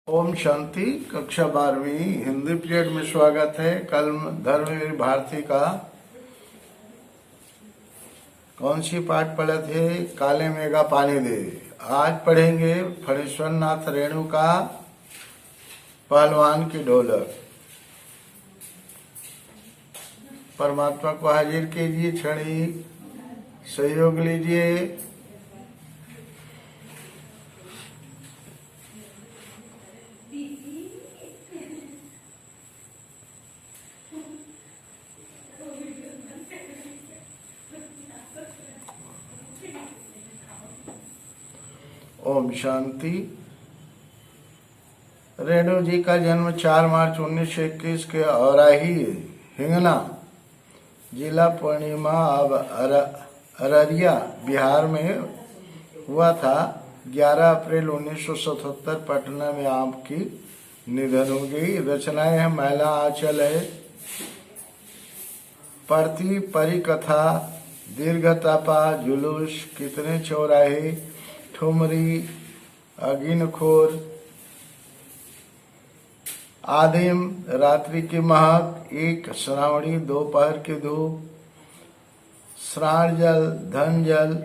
ओम शांति। कक्षा 12वीं हिंदी पीरियड में स्वागत है। कल धर्मवीर भारती का कौन सी पाठ पढ़े थे? काले मेघा पानी दे। आज पढ़ेंगे फणीश्वर नाथ रेणु का पहलवान की ढोलक। परमात्मा को हाजिर कीजिए, क्षणी सहयोग लीजिए। ओम शांति। रेणु जी का जन्म 4 मार्च 1921 के औराही हिंगना जिला पूर्णिमा अब अररिया बिहार में हुआ था। 11 अप्रैल 1977 पटना में आपकी निधन हो गई। रचनाएं हैं मैला आंचल है, पढ़ती परिकथा, दीर्घतापा, जुलूस, कितने चौराहे, ठुमरी, अगिनखोर, आदिम, रात्रि की महक, एक श्रावणी, दोपहर की धूप, श्राण जल, धन जल,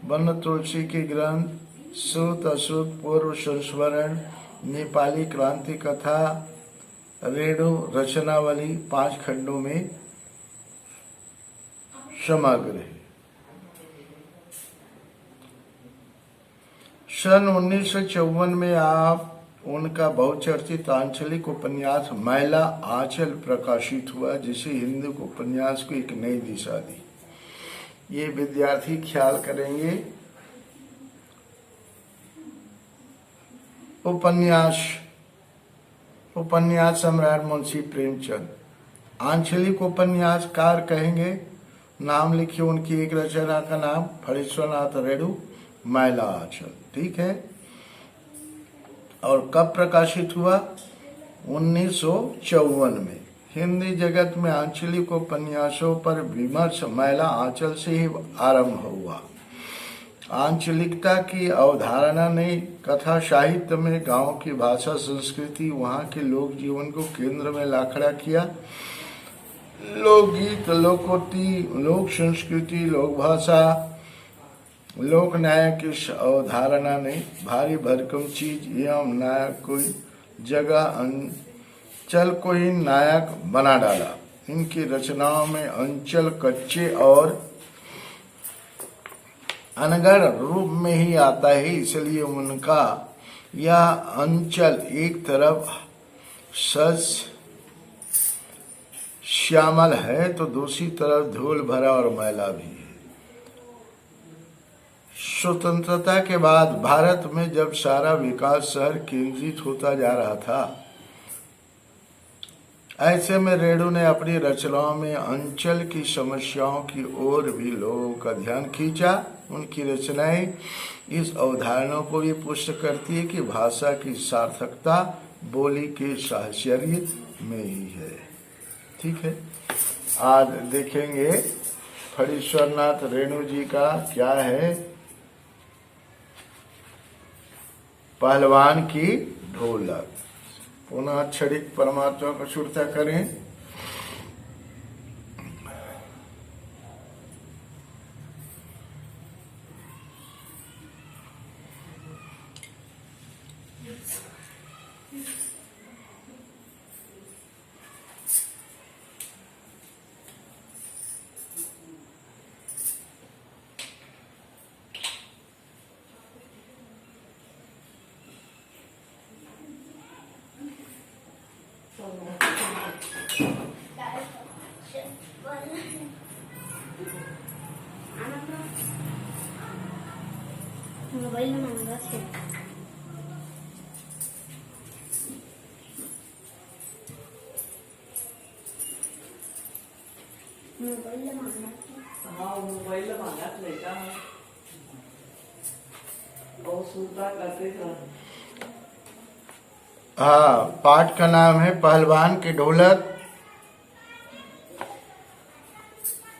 वन तुलसी की ग्रंथ, श्रुत अश्रुत, पूर्व संस्मरण, नेपाली क्रांति कथा, रेणु रचनावली 5 खंडों में समग्र है। सन 1954 में आप उनका बहुचर्चित आंचलिक उपन्यास मैला आंचल प्रकाशित हुआ, जिसे हिंदी उपन्यास को एक नई दिशा दी। ये विद्यार्थी ख्याल करेंगे। उपन्यास सम्राट मुंशी प्रेमचंद। आंचलिक उपन्यासकार कहेंगे। नाम लिखिए उनकी एक रचना का नाम, फणीश्वर नाथ रेणु, मैला आंचल। ठीक है। और कब प्रकाशित हुआ? 1954 में। हिंदी जगत में आंचलिक उपन्यासों पर विमर्श मैला आंचल से ही आरंभ हुआ। आंचलिकता की अवधारणा ने कथा साहित्य में गांव की भाषा, संस्कृति, वहां के लोक जीवन को केंद्र में ला खड़ा किया। लोकगीत, लोकोक्ति, लोक संस्कृति, लोक भाषा, लोक नायक इस अवधारणा ने भारी भरकम चीज एवं नायक कोई जगह अंचल को ही नायक बना डाला। इनकी रचनाओं में अंचल कच्चे और अनगढ़ रूप में ही आता है, इसलिए उनका यह अंचल एक तरफ सज श्यामल है तो दूसरी तरफ धूल भरा और मैला भी है। स्वतंत्रता के बाद भारत में जब सारा विकास शहर केंद्रित होता जा रहा था, ऐसे में रेणु ने अपनी रचनाओं में अंचल की समस्याओं की ओर भी लोगों का ध्यान खींचा। उनकी रचनाएं इस अवधारणा को भी पुष्ट करती है कि भाषा की सार्थकता बोली के साहचर्य में ही है। ठीक है। आज देखेंगे फणीश्वर नाथ रेणु जी का क्या है, पहलवान की ढोलक। पुनः क्षणिक परमात्मा को सुरता करें। मोबाइल मांगा છે मोबाइल मांगा लेता और सुनता करते थे। हाँ, पाठ का नाम है पहलवान की ढोलक।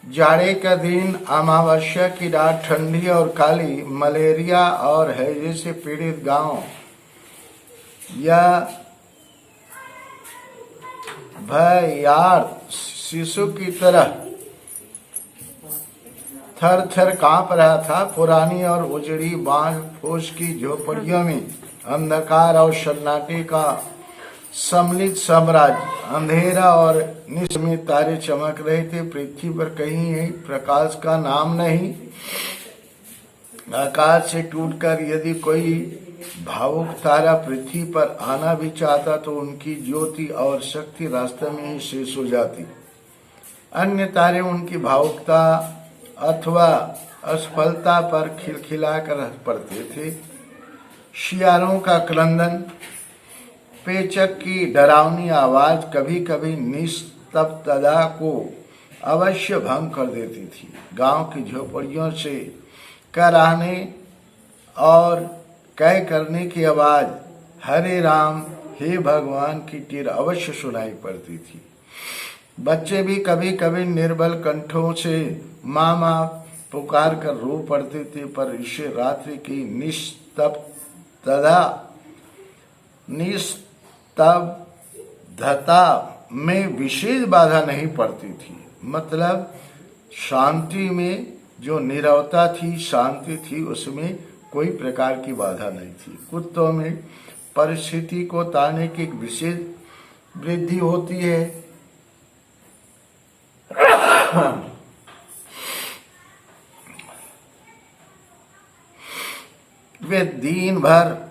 जाड़े का दिन, अमावस्या की रात, ठंडी और काली, मलेरिया और हैजे से पीड़ित गांव या भयार्त शिशु की तरह थर थर कांप रहा था। पुरानी और उजड़ी बांझ फूस की झोपड़ियों में अंधकार और सन्नाटे का सम्मिलित साम्राज्य, अंधेरा और निश्चित तारे चमक रहे थे। पृथ्वी पर कहीं प्रकाश का नाम नहीं। आकाश से टूटकर यदि कोई भावुक तारा पृथ्वी पर आना भी चाहता तो उनकी ज्योति और शक्ति रास्ते में ही शेष हो जाती। अन्य तारे उनकी भावुकता अथवा असफलता पर खिलखिलाकर हंस पड़ते थे। शियालों का क्रंदन, पेचक की डरावनी आवाज कभी कभी निस्तब्धता को अवश्य भंग कर देती थी। गांव की झोपड़ियों से कराहने और कह करने की आवाज, हरे राम हे भगवान की टीर अवश्य सुनाई पड़ती थी। बच्चे भी कभी कभी निर्बल कंठों से माँ माँ पुकार कर रो पड़ते थे, पर इसे रात्रि की निस्तब्धता में विशेष बाधा नहीं पड़ती थी। मतलब शांति में जो नीरवता थी, शांति थी, उसमें कोई प्रकार की बाधा नहीं थी। कुत्तों में परिस्थिति को ताड़ने की एक विशेष वृद्धि होती है। वे दिन भर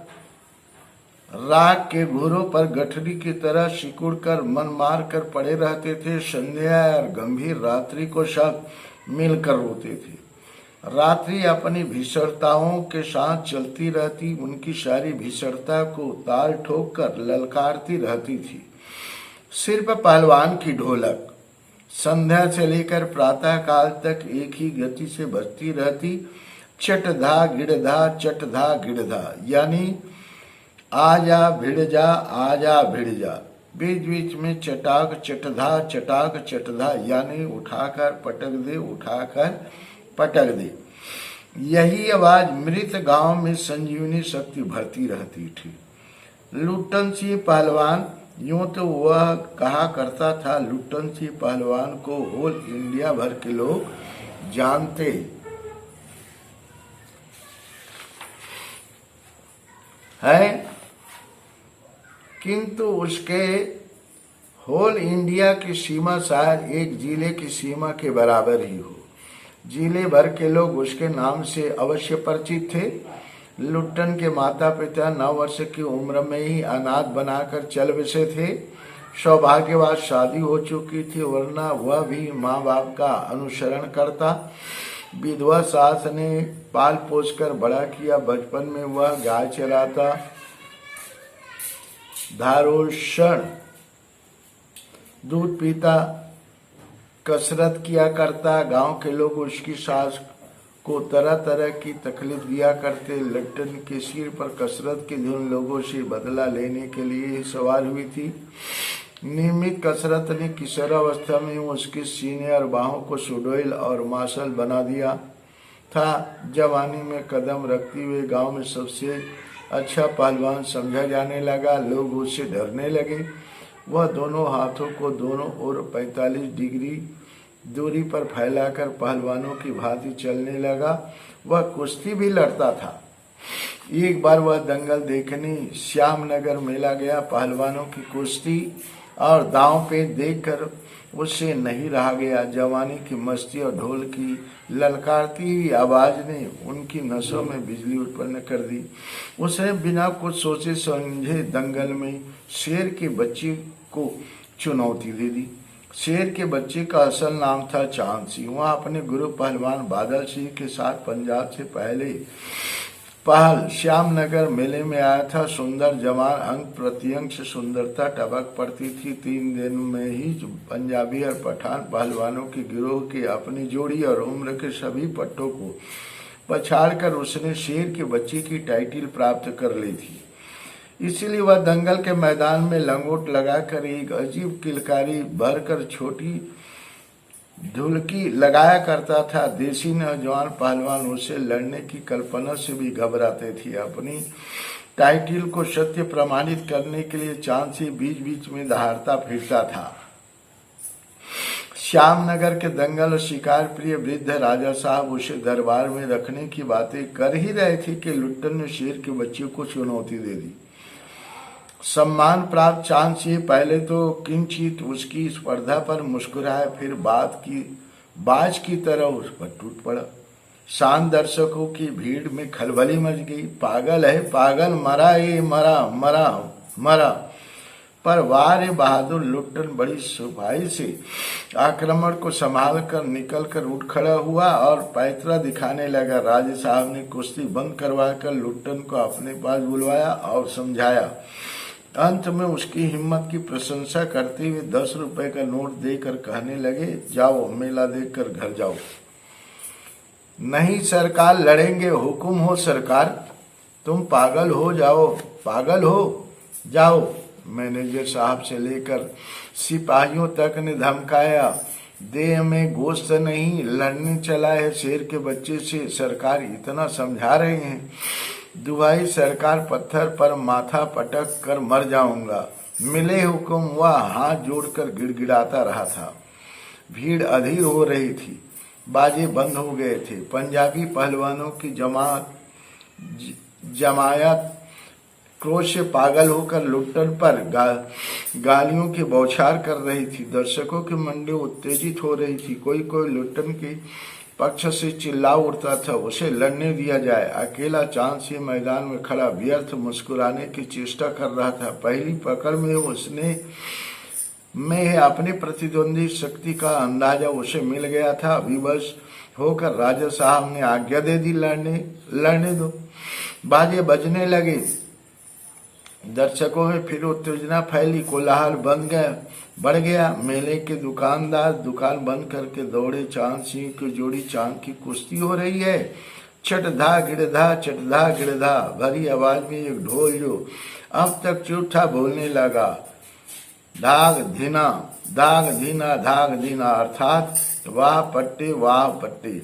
राग के घूरों पर गठरी की तरह सिकुड़ कर मन मार कर पड़े रहते थे। संध्या और गंभीर रात्रि को सब मिलकर रोते थे। रात्रि अपनी भीषणताओं के साथ चलती रहती, उनकी सारी भीषणता को ताल ठोक कर ललकारती रहती थी। सिर्फ पहलवान की ढोलक संध्या से लेकर प्रातः काल तक एक ही गति से बजती रहती, चटधा गिड़धा चटधा गिड़धा, यानी आजा भिड़ जा, आजा भिड़ जा। बीच बीच में चटाक चटधा, यानी उठाकर पटक दे, उठाकर पटक दे। यही आवाज मृत गांव में संजीवनी शक्ति भरती रहती थी। लुट्टन सिंह पहलवान, यूं तो वह कहा करता था, लुट्टन सिंह पहलवान को होल इंडिया भर के लोग जानते हैं, किंतु उसके होल इंडिया की सीमा शायद एक जिले की सीमा के बराबर ही हो। जिले भर के लोग उसके नाम से अवश्य परिचित थे। लुट्टन के माता पिता 9 वर्ष की उम्र में ही अनाथ बनाकर चल बसे थे। सौभाग्यवश शादी हो चुकी थी, वरना वह भी माँ बाप का अनुसरण करता। विधवा सास ने पाल पोस कर बड़ा किया। बचपन में वह गाय चराता, धारोषण दूध पीता, कसरत किया करता। गांव के लोग उसकी सास को तरह तरह की तकलीफ दिया करते। लुट्टन के सिर पर कसरत की धुन लोगों से बदला लेने के लिए सवार हुई थी। नियमित कसरत ने किशोरावस्था में उसके सीने और बाहों को सुडौल और मांसल बना दिया था। जवानी में कदम रखते हुए गांव में सबसे अच्छा पहलवान समझा जाने लगा। लोग उससे डरने लगे। वह दोनों हाथों को दोनों ओर 45 डिग्री दूरी पर फैलाकर पहलवानों की भांति चलने लगा। वह कुश्ती भी लड़ता था। एक बार वह दंगल देखने श्यामनगर मेला गया। पहलवानों की कुश्ती और दांव पे देखकर उससे नहीं रहा गया। जवानी की मस्ती और ढोल की ललकारती हुई आवाज ने उनकी नसों में बिजली उत्पन्न कर दी। उसने बिना कुछ सोचे समझे दंगल में शेर के बच्चे को चुनौती दे दी। शेर के बच्चे का असल नाम था चांद सिंह। वह अपने गुरु पहलवान बादल सिंह के साथ पंजाब से पहल श्यामनगर मेले में आया था। सुंदर जवान, अंग प्रत्यंग से सुंदरता टपक पड़ती थी। 3 दिन में ही पंजाबी और पठान पहलवानों के गिरोह की अपनी जोड़ी और उम्र के सभी पट्टों को पछाड़कर उसने शेर के बच्चे की टाइटिल प्राप्त कर ली थी। इसीलिए वह दंगल के मैदान में लंगोट लगाकर एक अजीब किलकारी भरकर छोटी ढुलकी लगाया करता था। देसी नौजवान पहलवान उससे लड़ने की कल्पना से भी घबराते थे। अपनी टाइटिल को सत्य प्रमाणित करने के लिए चांद से बीच बीच में दहाड़ता फिरता था। श्यामनगर के दंगल और शिकार प्रिय वृद्ध राजा साहब उसे दरबार में रखने की बातें कर ही रहे थे कि लुट्टन ने शेर के बच्चे को चुनौती दे दी। सम्मान प्राप्त चांद सिंह पहले तो किंचित उसकी स्पर्धा पर मुस्कुराया, फिर बाज की तरह उस पर टूट पड़ा। शांत दर्शकों की भीड़ में खलबली मच गई। पागल है पागल, मरा ये मरा मरा मरा। पर वाह बहादुर लुट्टन बड़ी सफाई से आक्रमण को संभाल कर निकल कर उठ खड़ा हुआ और पैतरा दिखाने लगा। राजे साहब ने कुश्ती बंद करवा कर लुट्टन को अपने पास बुलवाया और समझाया। अंत में उसकी हिम्मत की प्रशंसा करते हुए 10 रुपए का नोट देकर कहने लगे, जाओ मेला देखकर घर जाओ। नहीं सरकार, लड़ेंगे, हुक्म हो सरकार। तुम पागल हो, जाओ, पागल हो, जाओ। मैनेजर साहब से लेकर सिपाहियों तक ने धमकाया। देह में गोश्त नहीं, लड़ने चला है शेर के बच्चे से, सरकार इतना समझा रहे हैं। दुहाई सरकार, पत्थर पर माथा पटक कर मर जाऊंगा। मिले हुक्म, वह हाथ जोड़कर गिड़गिड़ाता रहा था। भीड़ अधीर हो रही थी, बाजे बंद हो गए थे। पंजाबी पहलवानों की जमायत क्रोध से पागल होकर लुट्टन पर गालियों की बौछार कर रही थी। दर्शकों की मंडी उत्तेजित हो रही थी। कोई कोई लुट्टन के पक्ष से चिल्ला उठता था, उसे लड़ने दिया जाए। अकेला चांद सिंह मैदान में खड़ा व्यर्थ मुस्कुराने की चेष्टा कर रहा था। पहली पकड़ में उसने अपने प्रतिद्वंदी शक्ति का अंदाजा उसे मिल गया था। विवश होकर राजा साहब ने आज्ञा दे दी, लड़ने दो। बाजे बजने लगे। दर्शकों में फिर उत्तेजना फैली, कोलाहल बढ़ गया। मेले के दुकानदार दुकान बंद करके दौड़े। चांद सिंह की जोड़ी चांद की कुश्ती हो रही है। चटधा गिड़धा चटधा गिड़धा भरी आवाज में एक ढोल जो अब तक चुप था बोलने लगा, धाग धीना धाग धीना, अर्थात वाह पट्टे।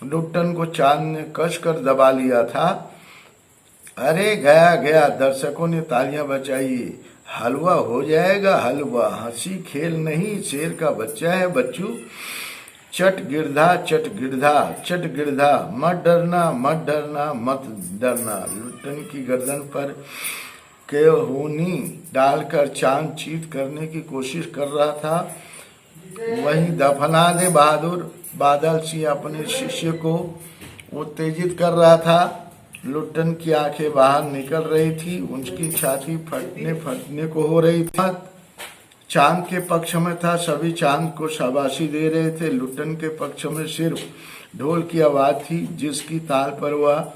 लुट्टन को चांद ने कस कर दबा लिया था। अरे गया। दर्शकों ने तालियां बजाई। हलवा हो जाएगा हलवा, हंसी खेल नहीं, शेर का बच्चा है बच्चू। चट गिरधा, मत डरना। लुट्टन की गर्दन पर केहूनी डालकर चांद चीत करने की कोशिश कर रहा था। वहीं दफना दे बहादुर बादल सिंह अपने शिष्य को उत्तेजित कर रहा था। लुट्टन की आंखें बाहर निकल रही थी, उनकी छाती फटने को हो रही थी। चांद के पक्ष में था, सभी चांद को शाबाशी दे रहे थे। लुट्टन के पक्ष में सिर्फ ढोल की आवाज थी, जिसकी ताल पर वह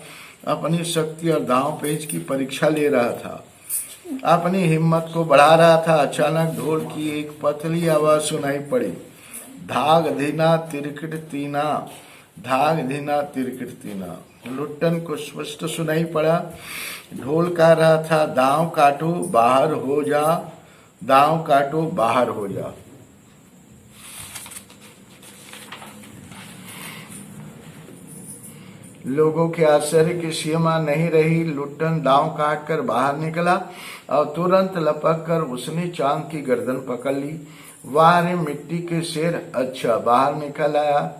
अपनी शक्ति और दांव पेच की परीक्षा ले रहा था, अपनी हिम्मत को बढ़ा रहा था। अचानक ढोल की एक पतली आवाज सुनाई पड़ी, धाग धीना तिरकिट तीना। लुट्टन को स्पष्ट सुनाई पड़ा। ढोल कह रहा था, दांव काटो बाहर हो जा। लोगों के आश्चर्य की सीमा नहीं रही। लुट्टन दांव काट कर बाहर निकला और तुरंत लपक कर उसने चांद की गर्दन पकड़ ली। वाह रे मिट्टी के शेर, अच्छा बाहर निकल आया,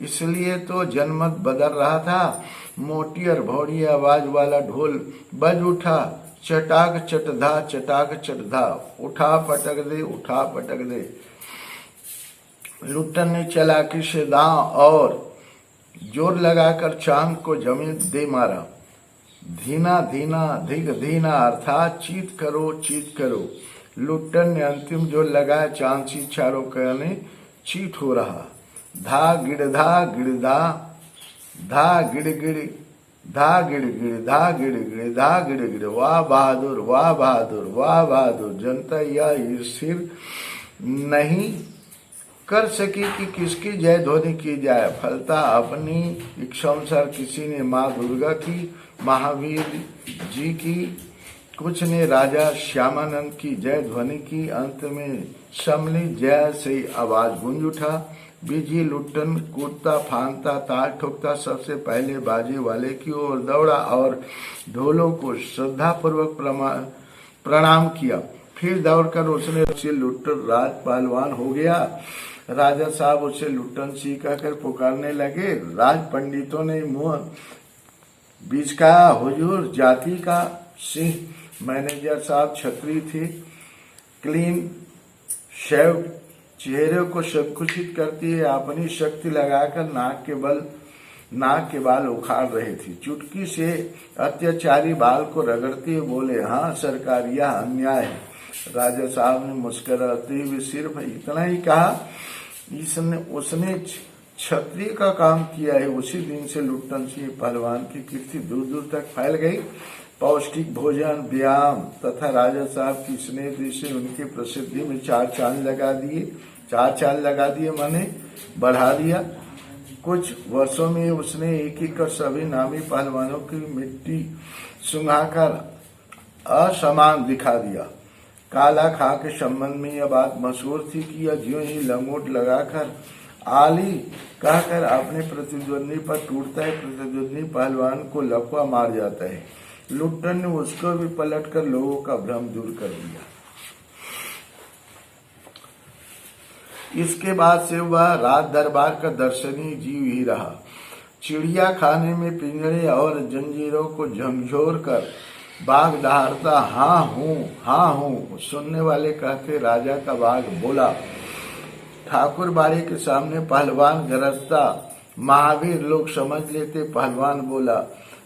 इसलिए तो जनमत बदल रहा था। मोटी और भौड़ी आवाज वाला ढोल बज उठा। चटाक चटधा, उठा पटक दे। लुट्टन ने चालाकी से दांव और जोर लगाकर चांद को जमीन दे मारा। धीना अर्थात चीत करो। लुट्टन ने अंतिम जोर लगाया। चांद सी चारों कहने चीत हो रहा। धा गिड़। वाह बहादुर। जनता यह स्थिर नहीं कर सकी कि किसकी जय ध्वनि की जाए। फलता अपनी इच्छानुसार किसी ने माँ दुर्गा की, महावीर जी की, कुछ ने राजा श्यामानंद की जय ध्वनि की। अंत में सम्मिलित जय से आवाज गूंज उठा। बीजी लुट्टन कूदता फांदता ताल ठोकता सबसे पहले बाजी वाले की ओर दौड़ा और ढोलों को श्रद्धापूर्वक प्रणाम किया। फिर दौड़कर उसने लुट्टन राज पहलवान हो गया। राजा साहब उसे लुट्टन सिंह कहकर पुकारने लगे। राज पंडितों ने मुंह बिचकाया, हुजूर जाति का सिंह। मैनेजर साहब छतरी थे, क्लीन शेव, चेहरे को संकुचित करती है, अपनी शक्ति लगाकर नाक के बाल उखाड़ रहे थे। चुटकी से अत्याचारी बाल को रगड़ते हुए बोले, हाँ सरकार, यह अन्याय है। राजा साहब ने मुस्कुराते हुए सिर्फ इतना ही कहा, उसने क्षत्रिय का काम किया है। उसी दिन से लुट्टन सिंह पहलवान की कीर्ति दूर दूर तक फैल गई। पौष्टिक भोजन, व्यायाम तथा राजा साहब की स्नेह दृष्टि उनकी प्रसिद्धि में चार चांद लगा दिए माने बढ़ा दिया। कुछ वर्षों में उसने एक एक कर सभी नामी पहलवानों की मिट्टी सुंघाकर असमान दिखा दिया। काला खां के संबंध में यह बात मशहूर थी कि यह ज्यों ही लंगोट लगाकर आली कहकर अपने प्रतिद्वंदी पर टूटता है, प्रतिद्वंदी पहलवान को लकवा मार जाता है। लुट्टन ने उसको भी पलटकर लोगों का भ्रम दूर कर दिया। इसके बाद से वह राज दरबार का दर्शनीय जीव ही रहा। चिड़िया खाने में पिंजरे और जंजीरों को झकझोर कर बाघ दहाड़ता, हाँ हूँ। सुनने वाले कहते, राजा का बाघ बोला। ठाकुर बाड़ी के सामने पहलवान गरजता, महावीर लोग समझ लेते पहलवान बोला।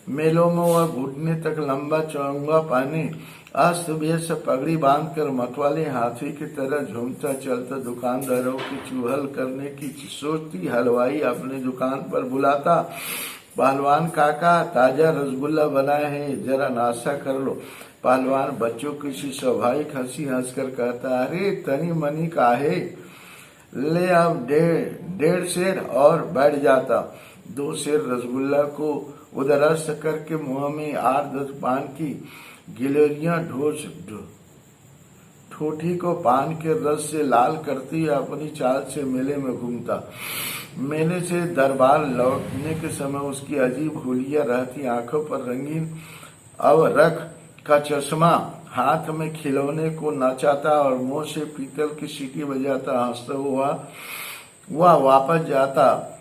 मेलों में वह घुटने तक लंबा चौंगा पहने अस्त व्यस्त पगड़ी बांधकर मतवाले हाथी की तरह झूमता चलता दुकानदारों की चूहल करने की सोचती। हलवाई अपने दुकान पर बुलाता, पहलवान काका ताजा रसगुल्ला बनाए हैं, जरा नाश्ता कर लो। पहलवान बच्चों की सी स्वाभाविक हंसी हंसकर कहता, अरे तनी मनी काहे, ले अब 1.5 सेर और बैठ जाता। 2 सेर रसगुल्ला को उदरस्त करके मुंह में 8-10 पान की गिलोरियां ठोठी को पान के रस से लाल करती अपनी चाल से मेले में घूमता। मेले से दरबार लौटने के समय उसकी अजीब हुलिया रहती आंखों पर रंगीन अवरख का चश्मा, हाथ में खिलौने को नचाता और मुंह से पीतल की सीटी बजाता हंसता हुआ वह वापस जाता।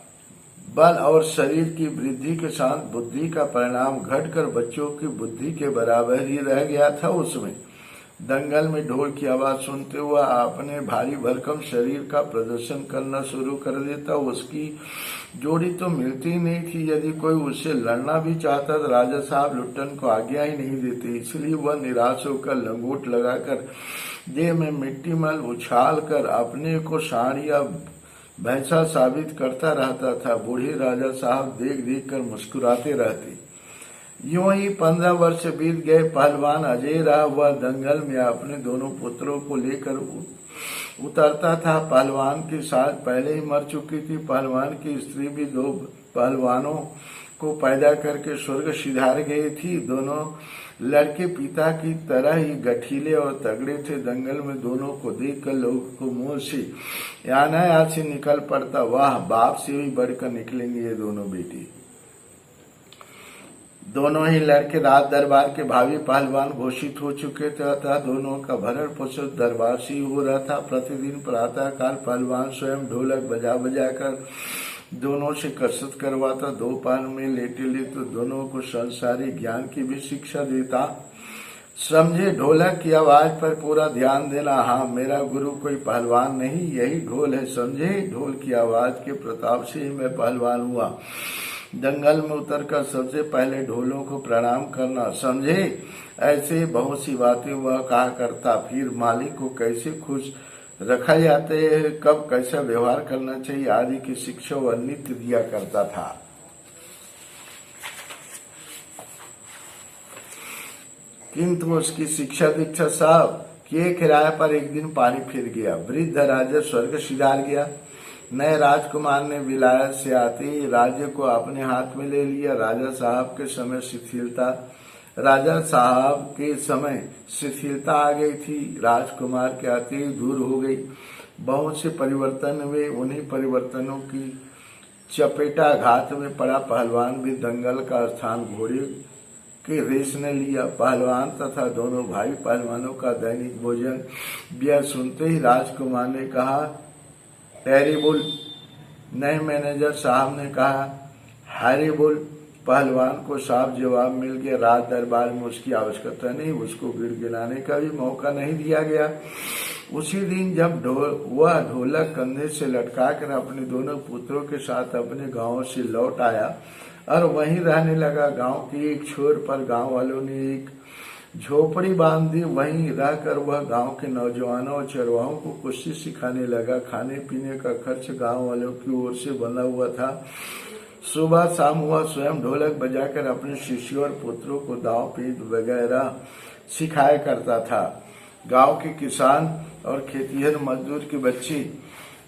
बल और शरीर की वृद्धि के साथ बुद्धि का परिणाम घटकर बच्चों की बुद्धि के बराबर ही रह गया था। उसमें दंगल में ढोल की आवाज सुनते हुआ अपने भारी भरकम शरीर का प्रदर्शन करना शुरू कर देता। उसकी जोड़ी तो मिलती ही नहीं थी। यदि कोई उससे लड़ना भी चाहता तो राजा साहब लुट्टन को आज्ञा ही नहीं देते। इसलिए वह निराश होकर लंगोट लगाकर देह में मिट्टी मल उछाल कर अपने को सांड या भैंसा साबित करता रहता था। बूढ़े राजा साहब देख देख कर मुस्कुराते रहते। यूं ही 15 वर्ष बीत गए। पहलवान अजय रहा। वह दंगल में अपने दोनों पुत्रों को लेकर उतरता था। पहलवान की सास पहले ही मर चुकी थी। पहलवान की स्त्री भी 2 पहलवानों को पैदा करके स्वर्ग सिधार गई थी। दोनों लड़के पिता की तरह ही गठीले और तगड़े थे। दंगल में दोनों को देखकर लोगों को मुंह से अनायास से निकल पड़ता, वाह, बाप से भी बढ़कर निकलेंगे ये दोनों बेटे। दोनों ही लड़के राज दरबार के भावी पहलवान घोषित हो चुके थे तथा दोनों का भरण पोषण दरबार से हो रहा था। प्रतिदिन प्रातः काल पहलवान स्वयं ढोलक बजा बजा कर दोनों से कसरत करवाता। दोपहर में लेटे लेटे दोनों को संसारी ज्ञान की भी शिक्षा देता। समझे, ढोलक की आवाज पर पूरा ध्यान देना। हाँ, मेरा गुरु कोई पहलवान नहीं, यही ढोल है। समझे, ढोल की आवाज के प्रताप से ही मैं पहलवान हुआ। दंगल में उतरकर सबसे पहले ढोलों को प्रणाम करना। समझे, ऐसे बहुत सी बातें वह कहा करता। फिर मालिक को कैसे खुश रखा जाता है, कब कैसा व्यवहार करना चाहिए आदि की शिक्षा वह नित्य दिया करता था। किंतु उसकी शिक्षा दीक्षा सब किए किराए पर एक दिन पानी फिर गया। वृद्ध राजा स्वर्ग सिधार गया। नए राजकुमार ने विलायत से आते ही राज्य को अपने हाथ में ले लिया। राजा साहब के समय शिथिलता आ गई थी। राजकुमार के आते ही दूर हो गई। बहुत से परिवर्तन हुए। उन्हीं परिवर्तनों की चपेटाघात में पड़ा पहलवान भी दंगल का स्थान घोड़े के रेस ने लिया। पहलवान तथा दोनों भाई पहलवानों का दैनिक भोजन यह सुनते ही राजकुमार ने कहा, टेरिबल। नए मैनेजर साहब ने कहा, हैरिबल। पहलवान को साफ जवाब मिल गया। राज दरबार में उसकी आवश्यकता नहीं, उसको गिड़गिड़ाने का भी मौका नहीं दिया गया। उसी दिन जब वह ढोलक कंधे से लटकाकर अपने दोनों पुत्रों के साथ अपने गांव से लौट आया और वहीं रहने लगा। गांव के एक छोर पर गांव वालों ने एक झोपड़ी बांध दी। वहीं रहकर वह गांव के नौजवानों और चरवाहों को कुश्ती सिखाने लगा। खाने पीने का खर्च गांव वालों की ओर से बंधा हुआ था। सुबह शाम वह स्वयं ढोलक बजाकर अपने शिष्यों और पुत्रों को दाव पेच वगैरह सिखाया करता था। गांव के किसान और खेतिहर मजदूर के बच्चे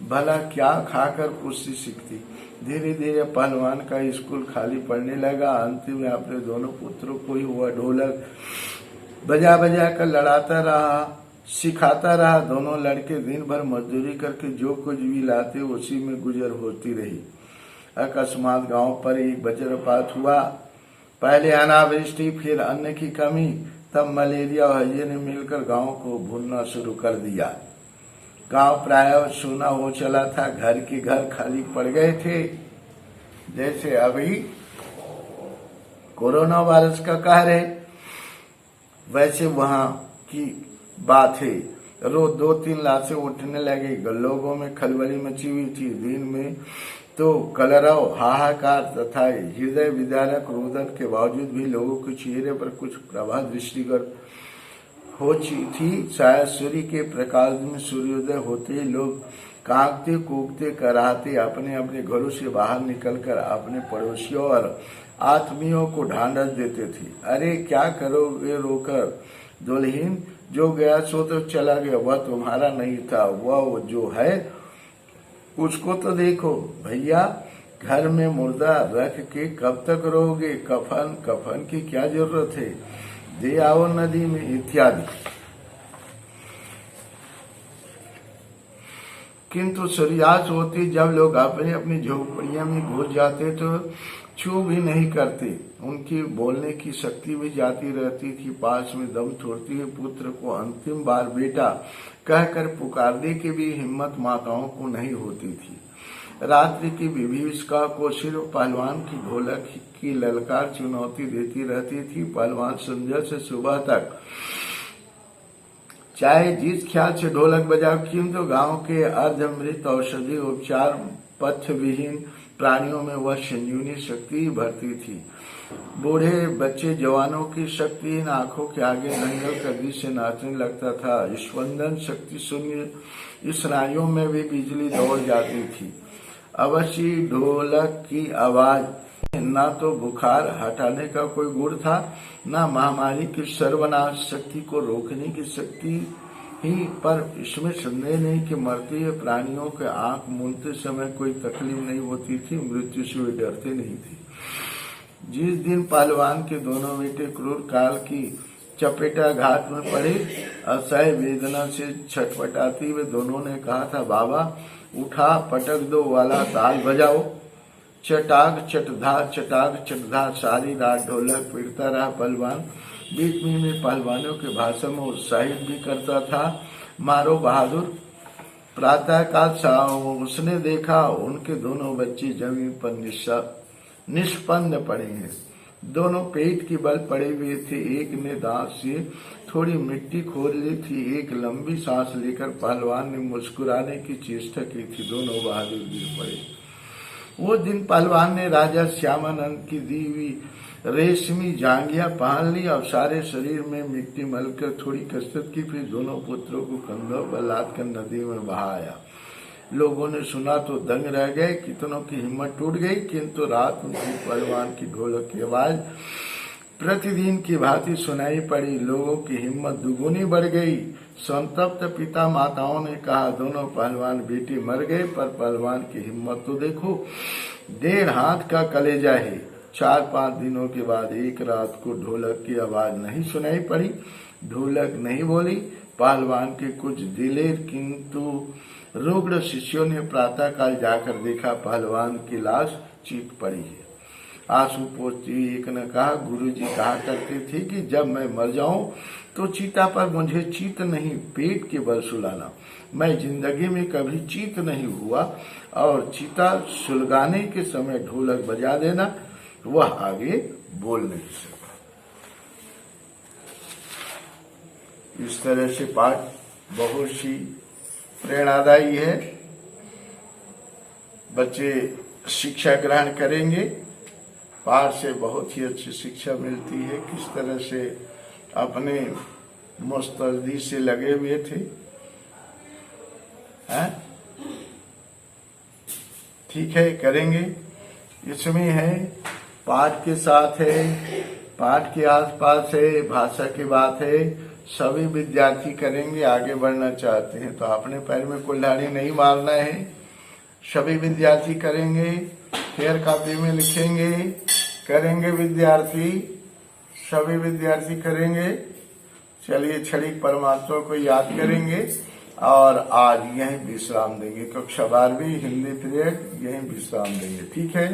भला क्या खाकर कुश्ती सीखती। धीरे धीरे पहलवान का स्कूल खाली पड़ने लगा। अंतिम में अपने दोनों पुत्रों को ही वह ढोलक बजा बजा कर लड़ाता रहा, सिखाता रहा। दोनों लड़के दिन भर मजदूरी करके जो कुछ भी लाते उसी में गुजर होती रही। अकस्मात गांव पर एक वज्रपात हुआ। पहले अनावृष्टि, फिर अन्न की कमी, तब मलेरिया और हैजे ने मिलकर गांव को भूनना शुरू कर दिया। गांव प्रायः सूना हो चला था। घर के घर खाली पड़ गए थे। जैसे अभी कोरोना वायरस का कहर है, वैसे वहां की बात है। रोज 2-3 लाशें उठने लगे। लोगों में खलबली मची हुई थी। दिन में तो कलरव, हाहाकार तथा हृदय विदारक रोदन के बावजूद भी लोगों के चेहरे पर कुछ प्रभा दृष्टिगत हो थी। शायद सूर्य के प्रकाश में सूर्योदय होते ही लोग कांपते कूदते कराहते अपने अपने घरों से बाहर निकलकर अपने पड़ोसियों और आत्मियों को ढांढस देते थे। अरे क्या करोगे रोकर, दुल्हीन जो गया सो तो चला गया, वह तुम्हारा नहीं था। वह जो है उसको तो देखो भैया, घर में मुर्दा रख के कब तक रहोगे। कफन की क्या जरूरत है, दे आओ नदी में, इत्यादि। किंतु सूर्यास्त होते जब लोग अपने अपनी झोपड़ियां में घुस जाते तो छू भी नहीं करते। उनकी बोलने की शक्ति भी जाती रहती थी। पास में दम छोड़ते हुए पुत्र को अंतिम बार बेटा कहकर पुकारने की भी हिम्मत माताओं को नहीं होती थी। रात्रि की विभीषिका को सिर्फ पहलवान की ढोलक की ललकार चुनौती देती रहती थी। पहलवान संध्या से सुबह तक चाहे जिस ख्याल से ढोलक बजाओ, किंतु गांव के अर्धमृत औषधि उपचार पथ्य विहीन प्राणियों में वह संजीवनी शक्ति भरती थी। बूढ़े बच्चे जवानों की शक्तिहीन आंखों के आगे दंगल कदी से नाचने लगता था। स्पंदन शक्ति शून्य स्नायुओं में भी बिजली दौड़ जाती थी। अवश्य ढोलक की आवाज न तो बुखार हटाने का कोई गुण था, न महामारी की सर्वनाश शक्ति को रोकने की शक्ति ही। पर इसमें संदेह नहीं कि मरते हुए प्राणियों के आंख मूंदते समय कोई तकलीफ नहीं होती थी, मृत्यु से वे डरते नहीं थे। जिस दिन पहलवान के दोनों बेटे क्रूर काल की चपेटाघात में पड़े, असह्य वेदना से छटपटाते हुए दोनों ने कहा था, बाबा उठा पटक दो वाला ताल बजाओ। चटाक चटधा चटाक चटधा सारी रात ढोलक पीटता रहा पहलवान। बीच में पहलवानों के भाषण में उत्साहित भी करता था, मारो बहादुर। प्रातः काल उसने देखा उनके दोनों बच्चे जमीन पर निष्पन्न पड़े हैं। दोनों पेट के बल पड़े हुए थे। एक ने दांत से थोड़ी मिट्टी खोद ली थी। एक लंबी सांस लेकर पहलवान ने मुस्कुराने की चेष्टा की थी। दोनों बहादुर गिर पड़े। वो दिन पहलवान ने राजा श्यामानंद की दी हुई रेशमी जांघिया पहन ली और सारे शरीर में मिट्टी मलकर थोड़ी कसरत की। फिर दोनों पुत्रों को कंधों पर लाद कर नदी में बहाया। लोगों ने सुना तो दंग रह गए। कितनों की हिम्मत टूट गई, किंतु रात उनकी पहलवान की ढोलक की आवाज प्रतिदिन की भांति सुनाई पड़ी। लोगों की हिम्मत दुगुनी बढ़ गई। संतप्त पिता माताओं ने कहा, दोनों पहलवान बेटे मर गए, पर पहलवान की हिम्मत तो देखो, 1.5 हाथ का कलेजा है। 4-5 दिनों के बाद एक रात को ढोलक की आवाज नहीं सुनाई पड़ी। ढोलक नहीं बोली, पहलवान के कुछ दिलेर किंतु रुग्ण शिष्यों ने प्रातःकाल जाकर देखा पहलवान की लाश चीत पड़ी है। आशुपोष जी एक ने कहा, गुरु जी कहा करते थे कि जब मैं मर जाऊं तो चीता पर मुझे चीत नहीं पेट के बल सुलाना। मैं जिंदगी में कभी चीत नहीं हुआ और चीता सुलगाने के समय ढोलक बजा देना, वह आगे बोल नहीं सका। इस तरह से पाठ बहुत सी प्रेरणादायी है। बच्चे शिक्षा ग्रहण करेंगे, पाठ से बहुत ही अच्छी शिक्षा मिलती है। किस तरह से अपने मुस्तैदी से लगे हुए थे, हैं? ठीक है, करेंगे। इसमें है पाठ के साथ है, पाठ के आसपास है, भाषा की बात है। सभी विद्यार्थी करेंगे, आगे बढ़ना चाहते हैं तो अपने पैर में कुल्हाड़ी नहीं मारना है। सभी विद्यार्थी करेंगे, फेर कॉपी में लिखेंगे, करेंगे विद्यार्थी, सभी विद्यार्थी करेंगे। चलिए क्षणिक परमात्मा को याद करेंगे और आज यहीं विश्राम देंगे। कक्षा 12वीं हिंदी पीरियड यहीं विश्राम देंगे। ठीक है।